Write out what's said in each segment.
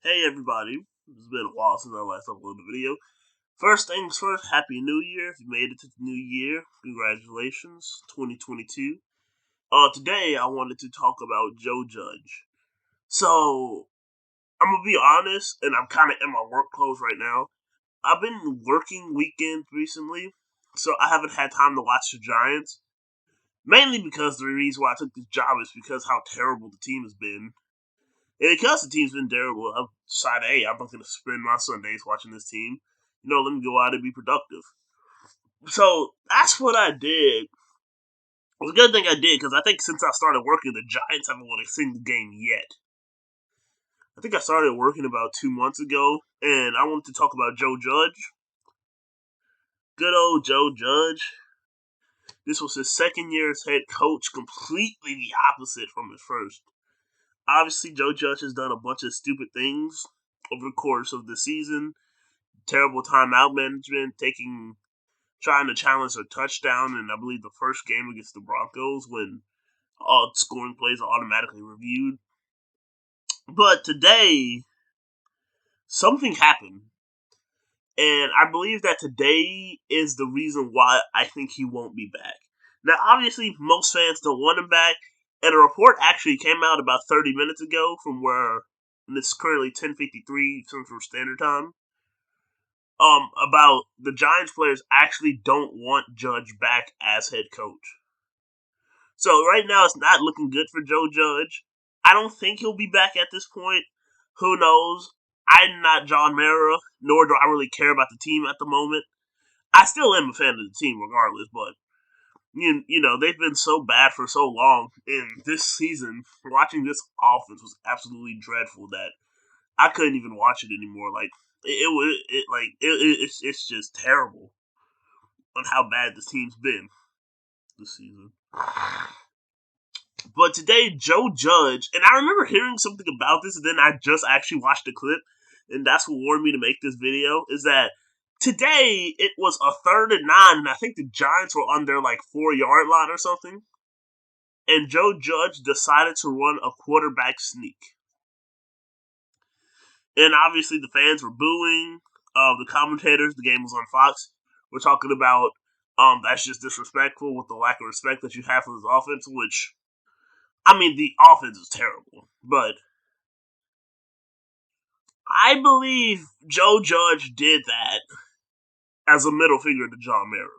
Hey everybody, it's been a while since I last uploaded a video. First things first, Happy New Year. If you made it to the new year, congratulations, 2022. Today I wanted to talk about Joe Judge. So, I'm gonna be honest, and I'm kinda in my work clothes right now. I've been working weekends recently, so I haven't had time to watch the Giants. Mainly because the reason why I took this job is because how terrible the team has been. And because the team's been terrible, I've decided, hey, I'm not going to spend my Sundays watching this team. Let me go out and be productive. So that's what I did. It was a good thing I did because I think since I started working, the Giants haven't won a single game yet. I think I started working about 2 months ago, and I wanted to talk about Joe Judge. Good old Joe Judge. This was his second year as head coach, completely the opposite from his first. Obviously, Joe Judge has done a bunch of stupid things over the course of the season. Terrible timeout management, trying to challenge a touchdown in I believe the first game against the Broncos when all scoring plays are automatically reviewed. But today something happened, and I believe that today is the reason why I think he won't be back. Now, obviously, most fans don't want him back, and a report actually came out about 30 minutes ago from where, and it's currently 10:53 Central Standard Time, about the Giants players actually don't want Judge back as head coach. So right now it's not looking good for Joe Judge. I don't think he'll be back at this point. Who knows? I'm not John Mara, nor do I really care about the team at the moment. I still am a fan of the team regardless, but they've been so bad for so long, and this season, watching this offense was absolutely dreadful that I couldn't even watch it anymore. Like it's just terrible on how bad this team's been this season. But today, Joe Judge, and I remember hearing something about this, and then I just actually watched the clip, and that's what warned me to make this video, is that today it was a 3rd and 9, and I think the Giants were on their, 4-yard line or something, and Joe Judge decided to run a quarterback sneak. And obviously the fans were booing, the commentators, the game was on Fox, were talking about, that's just disrespectful with the lack of respect that you have for this offense, which I mean, the offense is terrible, but I believe Joe Judge did that as a middle finger to John Mara.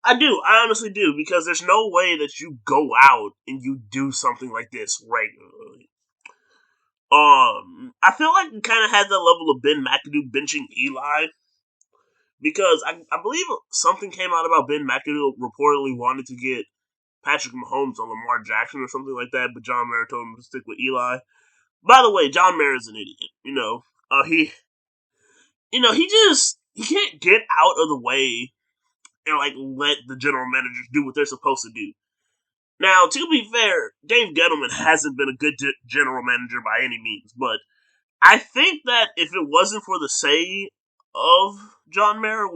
I do. I honestly do, because there's no way that you go out and you do something like this regularly. I feel like it kind of had that level of Ben McAdoo benching Eli, because I believe something came out about Ben McAdoo reportedly wanted to get Patrick Mahomes or Lamar Jackson or something like that, but John Mara told him to stick with Eli. By the way, John Mara is an idiot. He can't get out of the way and let the general managers do what they're supposed to do. Now, to be fair, Dave Gettleman hasn't been a good general manager by any means, but I think that if it wasn't for the say of John Mara,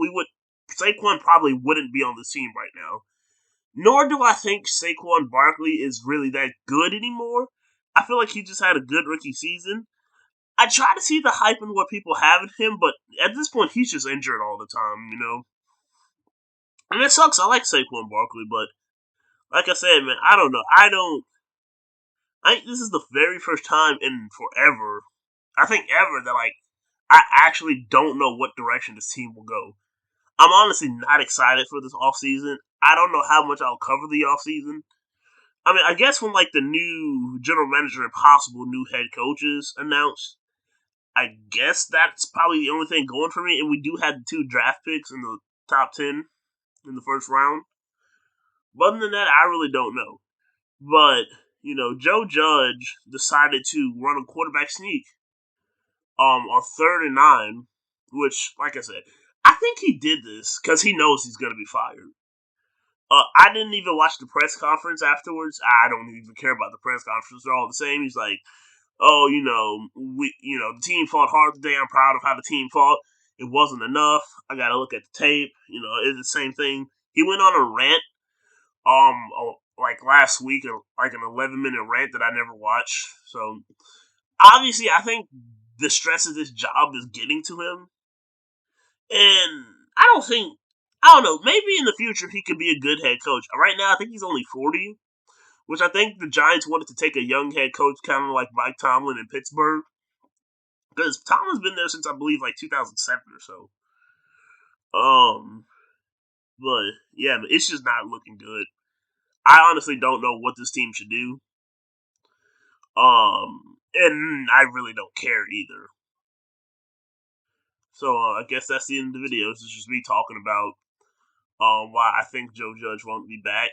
Saquon probably wouldn't be on the team right now. Nor do I think Saquon Barkley is really that good anymore. I feel like he just had a good rookie season. I try to see the hype in what people have in him, but at this point, he's just injured all the time. And it sucks. I like Saquon Barkley, but like I said, man, I don't know. I think this is the very first time in forever, I think ever, that I actually don't know what direction this team will go. I'm honestly not excited for this offseason. I don't know how much I'll cover the offseason. I mean, I guess when the new general manager and possible new head coaches announced, I guess that's probably the only thing going for me. And we do have the 2 draft picks in the top 10 in the first round. But other than that, I really don't know. But, Joe Judge decided to run a quarterback sneak on 3rd and 9, which, like I said, I think he did this because he knows he's going to be fired. I didn't even watch the press conference afterwards. I don't even care about the press conference. They're all the same. He's like, oh, the team fought hard today. I'm proud of how the team fought. It wasn't enough. I got to look at the tape. It's the same thing. He went on a rant, last week, like an 11-minute rant that I never watched. So obviously, I think the stress of this job is getting to him. And I don't know, maybe in the future he could be a good head coach. Right now, I think he's only 40, which I think the Giants wanted to take a young head coach, kind of like Mike Tomlin in Pittsburgh. Because Tomlin's been there since, I believe, like 2007 or so. But yeah, it's just not looking good. I honestly don't know what this team should do. And I really don't care either. So I guess that's the end of the video. This is just me talking about why I think Joe Judge won't be back.